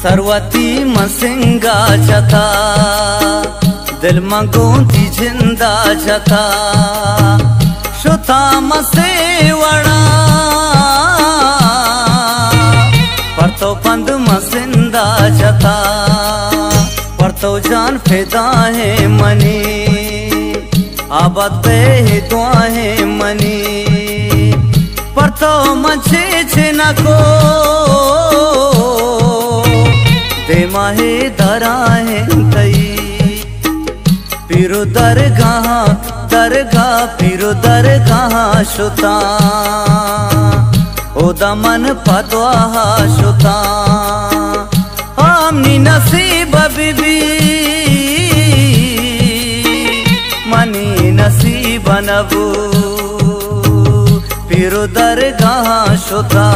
सरवती मसिंगा जता दिल मंगोंती जिंदा जता शुथा मसेवड़ा परतो पंद मसिंदा जता परतो जान फिदा है मनी आबाद पे दुआएं मनी परतो मचे छिना को दे माहे दराहे तई पीरो दरगाह पीरो दरगाह शुता ओदा मन पतवा शुता आमनी नसीब बीबी मनी नसीब नबू पीरो दरगाह शुता।